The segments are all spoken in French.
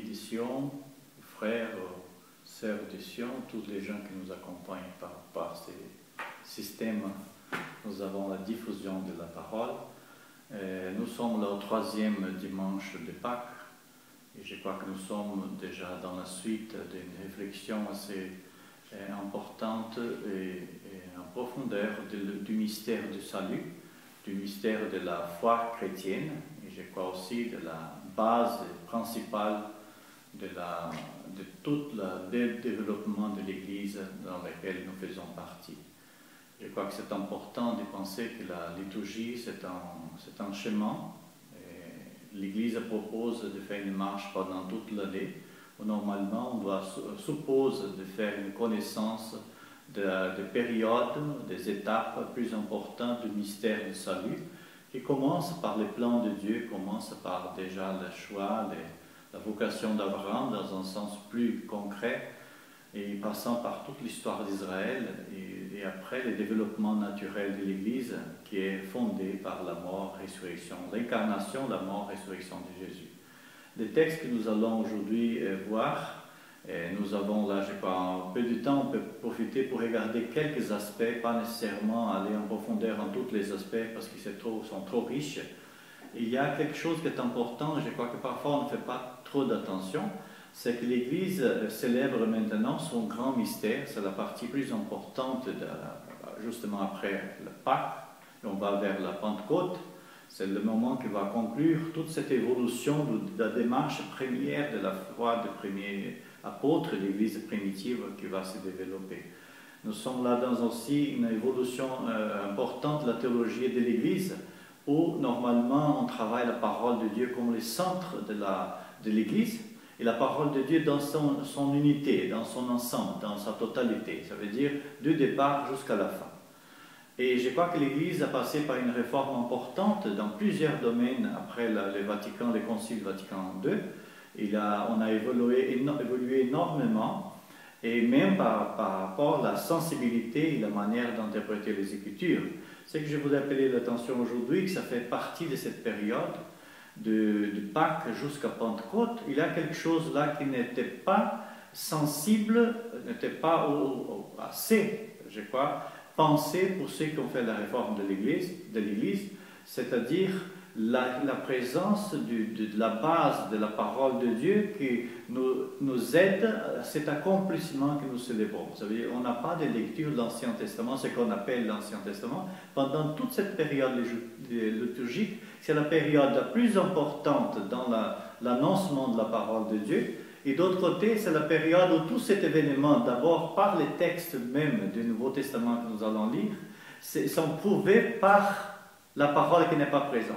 famille de Sion, frères, sœurs de Sion, tous les gens qui nous accompagnent par ces systèmes. Nous avons la diffusion de la parole. Nous sommes là au 3e dimanche de Pâques et je crois que nous sommes déjà dans la suite d'une réflexion assez importante et en profondeur du mystère du salut, du mystère de la foi chrétienne et je crois aussi de la base principale de tout le développement de l'Église dans laquelle nous faisons partie. Je crois que c'est important de penser que la liturgie, c'est un chemin. L'Église propose de faire une marche pendant toute l'année, où normalement on suppose de faire une connaissance de périodes, des étapes plus importantes du mystère du salut, qui commence par le plan de Dieu, commence par déjà le choix, la vocation d'Abraham dans un sens plus concret, et passant par toute l'histoire d'Israël, et après le développement naturel de l'Église, qui est fondé par la mort, résurrection, l'incarnation, la mort, résurrection de Jésus. Les textes que nous allons aujourd'hui voir, nous avons là, je crois, un peu de temps, on peut profiter pour regarder quelques aspects, pas nécessairement aller en profondeur en tous les aspects, parce qu'ils sont trop riches. Il y a quelque chose qui est important, je crois que parfois on ne fait pas trop d'attention, c'est que l'Église célèbre maintenant son grand mystère, c'est la partie plus importante, justement après le Pâques, on va vers la Pentecôte, c'est le moment qui va conclure toute cette évolution de la démarche première de la foi des premiers apôtres, l'Église primitive qui va se développer. Nous sommes là dans aussi une évolution importante de la théologie de l'Église, où normalement on travaille la parole de Dieu comme le centre de l'Église, et la parole de Dieu dans son unité, dans son ensemble, dans sa totalité. Ça veut dire du départ jusqu'à la fin. Et je crois que l'Église a passé par une réforme importante dans plusieurs domaines après le Concile Vatican II. On a évolué énormément, et même par rapport à la sensibilité et la manière d'interpréter les Écritures. C'est que je voudrais appeler l'attention aujourd'hui, que ça fait partie de cette période, de Pâques jusqu'à Pentecôte. Il y a quelque chose là qui n'était pas sensible, n'était pas assez, je crois, pensé pour ceux qui ont fait la réforme de l'Église, c'est-à-dire la présence de la base de la parole de Dieu qui nous aide à cet accomplissement que nous célébrons. Vous savez, on n'a pas de lecture de l'Ancien Testament, ce qu'on appelle l'Ancien Testament. Pendant toute cette période liturgique, c'est la période la plus importante dans l'annoncement de la parole de Dieu. Et d'autre côté, c'est la période où tout cet événement, d'abord par les textes même du Nouveau Testament que nous allons lire, sont prouvés par la parole qui n'est pas présente.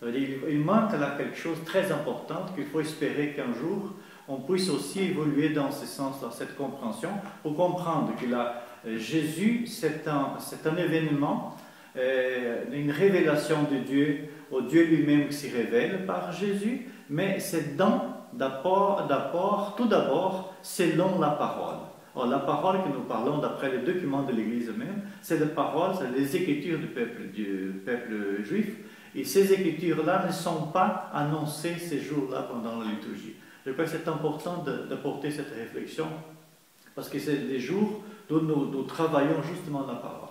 Il manque là quelque chose de très important qu'il faut espérer qu'un jour on puisse aussi évoluer dans ce sens, dans cette compréhension, pour comprendre que Jésus, c'est un événement, une révélation de Dieu, au Dieu lui-même qui s'y révèle par Jésus, mais c'est tout d'abord selon la parole. Or, la parole que nous parlons d'après les documents de l'Église même, c'est la parole, c'est les écritures du peuple juif. Et ces écritures-là ne sont pas annoncées ces jours-là pendant la liturgie. Je crois que c'est important d'apporter cette réflexion, parce que c'est les jours où nous travaillons justement la parole.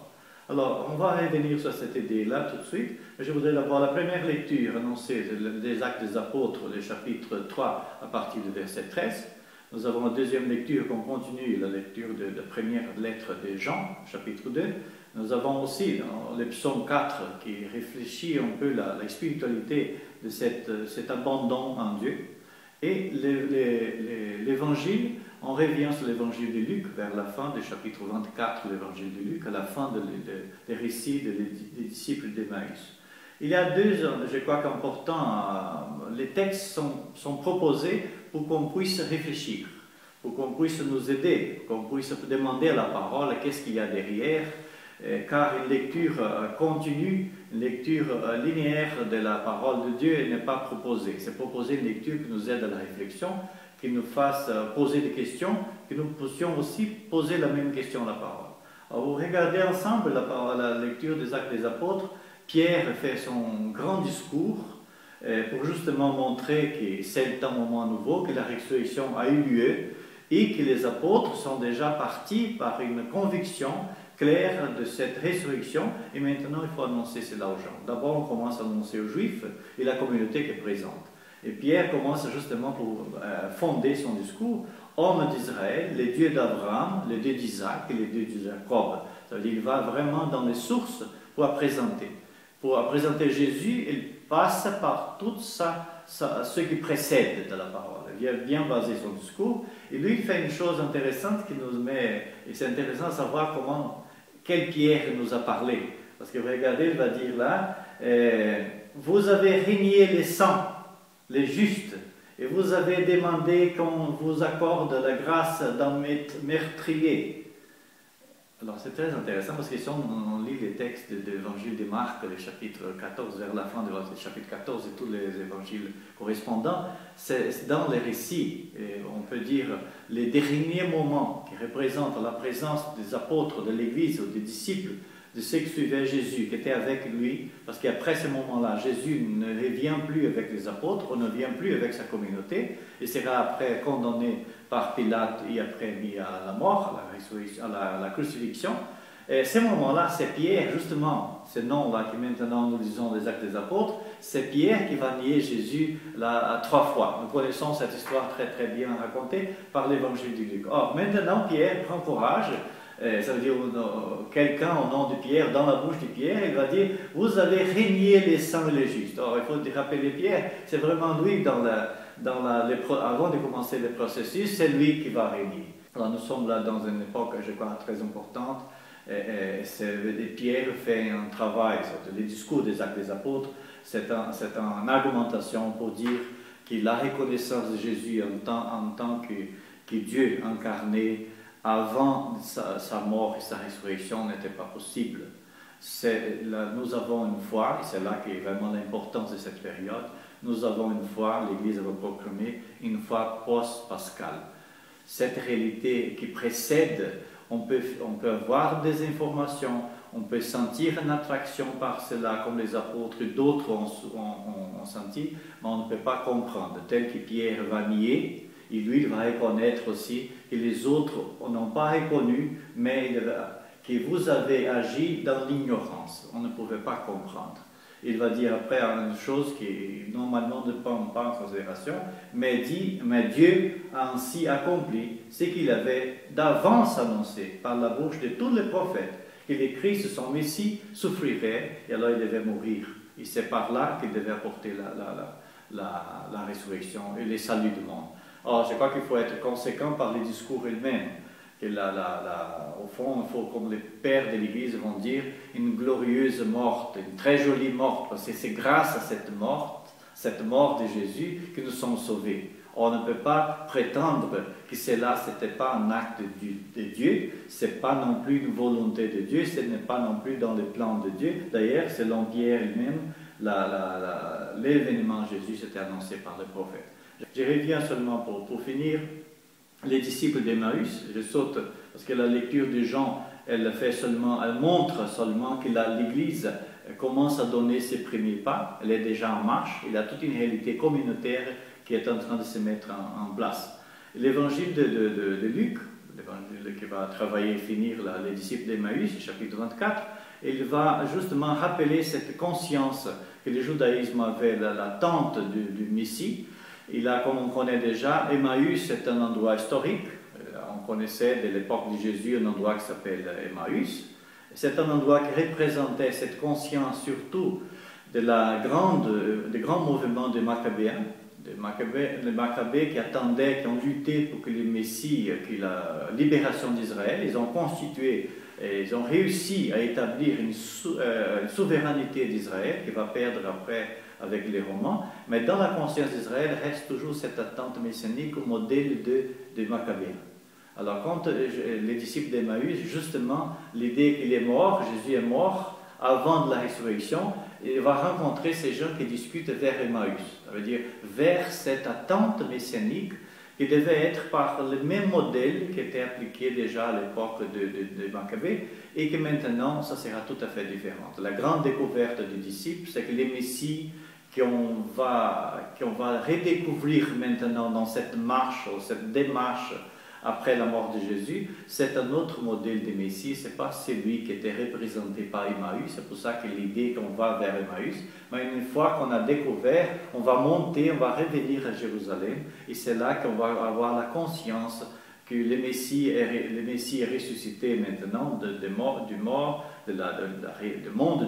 Alors, on va revenir sur cette idée-là tout de suite. Je voudrais d'abord la première lecture annoncée des Actes des Apôtres, le chapitre 3, à partir du verset 13. Nous avons la deuxième lecture qu'on continue, la lecture de la première lettre de Jean, chapitre 2. Nous avons aussi le psaume 4 qui réfléchit un peu la spiritualité de cet abandon en Dieu. Et l'évangile, on revient sur l'évangile de Luc vers la fin du chapitre 24, l'évangile de Luc, à la fin des récits des disciples d'Emmaüs. Il y a deux, je crois qu'important, les textes sont proposés pour qu'on puisse réfléchir, pour qu'on puisse nous aider, qu'on puisse demander à la parole qu'est-ce qu'il y a derrière, car une lecture continue, une lecture linéaire de la parole de Dieu n'est pas proposée. C'est proposer une lecture qui nous aide à la réflexion, qui nous fasse poser des questions, que nous puissions aussi poser la même question à la parole. Alors, vous regardez ensemble la lecture des Actes des Apôtres. Pierre fait son grand discours pour justement montrer que c'est un moment nouveau, que la résurrection a eu lieu et que les apôtres sont déjà partis par une conviction claire de cette résurrection, et maintenant il faut annoncer cela aux gens. D'abord on commence à annoncer aux Juifs et la communauté qui est présente. Et Pierre commence justement pour fonder son discours. Homme d'Israël, les dieux d'Abraham, les dieux d'Isaac et les dieux de Jacob. C'est-à-dire qu'il va vraiment dans les sources pour présenter. Pour présenter Jésus, il passe par tout ce qui précède de la parole. Il a bien basé son discours. Et lui, il fait une chose intéressante qui nous met... Et c'est intéressant de savoir quelle Pierre nous a parlé. Parce que regardez, il va dire là, vous avez régné les saints, les justes, et vous avez demandé qu'on vous accorde la grâce d'un meurtrier. Alors c'est très intéressant parce que si on lit les textes de l'évangile de Marc, le chapitre 14, vers la fin du chapitre 14 et tous les évangiles correspondants, c'est dans les récits, et on peut dire les derniers moments qui représentent la présence des apôtres de l'Église ou des disciples, de ceux qui suivaient Jésus, qui étaient avec lui, parce qu'après ce moment-là, Jésus ne revient plus avec les apôtres, on ne vient plus avec sa communauté, il sera après condamné par Pilate et après mis à la mort, à la crucifixion. Et ce moment-là, c'est Pierre, justement, ce nom-là qui maintenant nous lisons les Actes des Apôtres, c'est Pierre qui va nier Jésus là, 3 fois. Nous connaissons cette histoire très très bien racontée par l'évangile de Luc. Or, maintenant, Pierre prend courage. Ça veut dire quelqu'un au nom de Pierre, dans la bouche de Pierre, il va dire « Vous avez régné les saints et les justes ». Or, il faut rappeler Pierre, c'est vraiment lui, avant de commencer le processus, c'est lui qui va régner. Alors, nous sommes là dans une époque, je crois, très importante. Pierre fait un travail, les discours des Actes des Apôtres, c'est une argumentation pour dire que la reconnaissance de Jésus en tant que Dieu incarné, avant sa mort et sa résurrection n'était pas possible. Nous avons une foi, et c'est là qu'est vraiment l'importance de cette période, nous avons une foi, l'Église va proclamer, une foi post-pascale. Cette réalité qui précède, on peut avoir des informations, on peut sentir une attraction par cela, comme les apôtres, d'autres ont senti, mais on ne peut pas comprendre, tel que Pierre va nier. Et lui, il va reconnaître aussi que les autres n'ont pas reconnu, mais que vous avez agi dans l'ignorance. On ne pouvait pas comprendre. Il va dire après une chose qui normalement ne prend pas en considération, mais Dieu a ainsi accompli ce qu'il avait d'avance annoncé par la bouche de tous les prophètes, que le Christ, son Messie, souffrirait et alors il devait mourir. Et c'est par là qu'il devait apporter la résurrection et le salut du monde. Or, je crois qu'il faut être conséquent par les discours eux-mêmes. Au fond, il faut, comme les pères de l'Église vont dire, une glorieuse morte, une très jolie morte, parce que c'est grâce à cette mort de Jésus, que nous sommes sauvés. On ne peut pas prétendre que cela, ce n'était pas un acte de Dieu, ce n'est pas non plus une volonté de Dieu, ce n'est pas non plus dans le plan de Dieu. D'ailleurs, selon Pierre lui-même, l'événement Jésus s'était annoncé par le prophète. Je reviens seulement pour finir, les disciples d'Emmaüs, je saute parce que la lecture de Jean, elle montre seulement que l'Église commence à donner ses premiers pas, elle est déjà en marche, il y a toute une réalité communautaire qui est en train de se mettre en place. L'évangile de Luc, l'évangile qui va travailler et finir les disciples d'Emmaüs, chapitre 24, il va justement rappeler cette conscience que le judaïsme avait, l'attente du Messie. Comme on connaît déjà, Emmaüs est un endroit historique. On connaissait de l'époque de Jésus un endroit qui s'appelle Emmaüs. C'est un endroit qui représentait cette conscience surtout des grands mouvements des Maccabéens. Les Maccabées qui attendaient, qui ont lutté pour que le Messie, que la libération d'Israël, ils ont réussi à établir une souveraineté d'Israël qui va perdre après avec les Romains, mais dans la conscience d'Israël reste toujours cette attente messianique au modèle des Maccabéens. Alors quand les disciples d'Emmaüs, justement, l'idée qu'il est mort, Jésus est mort avant de la résurrection, il va rencontrer ces gens qui discutent vers Emmaüs, ça veut dire vers cette attente messianique qui devait être par le même modèle qui était appliqué déjà à l'époque de Maccabée et que maintenant, ça sera tout à fait différent. La grande découverte des disciples, c'est que le Messie qu'on va redécouvrir maintenant dans cette marche, ou cette démarche après la mort de Jésus, c'est un autre modèle de Messie, ce n'est pas celui qui était représenté par Emmaüs, c'est pour ça que l'idée qu'on va vers Emmaüs, mais une fois qu'on a découvert, on va monter, on va revenir à Jérusalem, et c'est là qu'on va avoir la conscience que le Messie est ressuscité maintenant du monde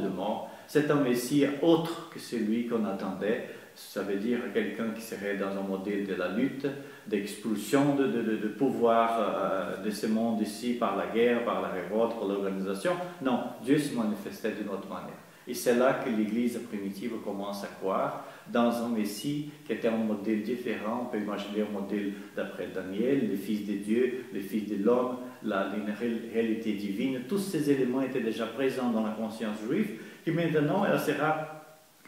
de mort. C'est un Messie autre que celui qu'on attendait. Ça veut dire quelqu'un qui serait dans un modèle de la lutte, d'expulsion de pouvoir de ce monde ici par la guerre, par la révolte, par l'organisation. Non, Dieu se manifestait d'une autre manière. Et c'est là que l'Église primitive commence à croire dans un Messie qui était un modèle différent. On peut imaginer un modèle d'après Daniel, le Fils de Dieu, le Fils de l'homme, une réalité divine. Tous ces éléments étaient déjà présents dans la conscience juive, qui maintenant elle sera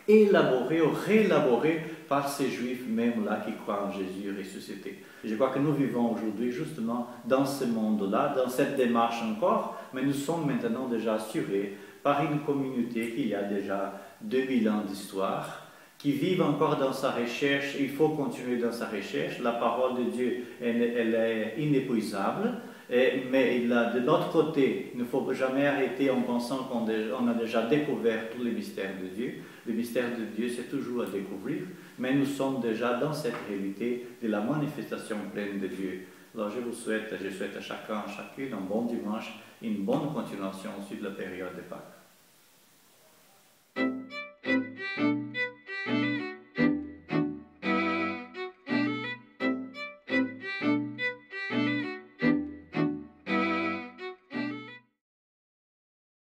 élaborée ou réélaborée par ces Juifs même-là qui croient en Jésus ressuscité. Et je crois que nous vivons aujourd'hui justement dans ce monde-là, dans cette démarche encore, mais nous sommes maintenant déjà assurés par une communauté qui a déjà 2000 ans d'histoire, qui vivent encore dans sa recherche. Il faut continuer dans sa recherche. La parole de Dieu, elle est inépuisable. Mais de notre côté, il ne faut jamais arrêter en pensant qu'on a déjà découvert tous les mystères de Dieu. Le mystère de Dieu, c'est toujours à découvrir, mais nous sommes déjà dans cette réalité de la manifestation pleine de Dieu. Alors je souhaite à chacun, à chacune un bon dimanche, une bonne continuation aussi de la période de Pâques.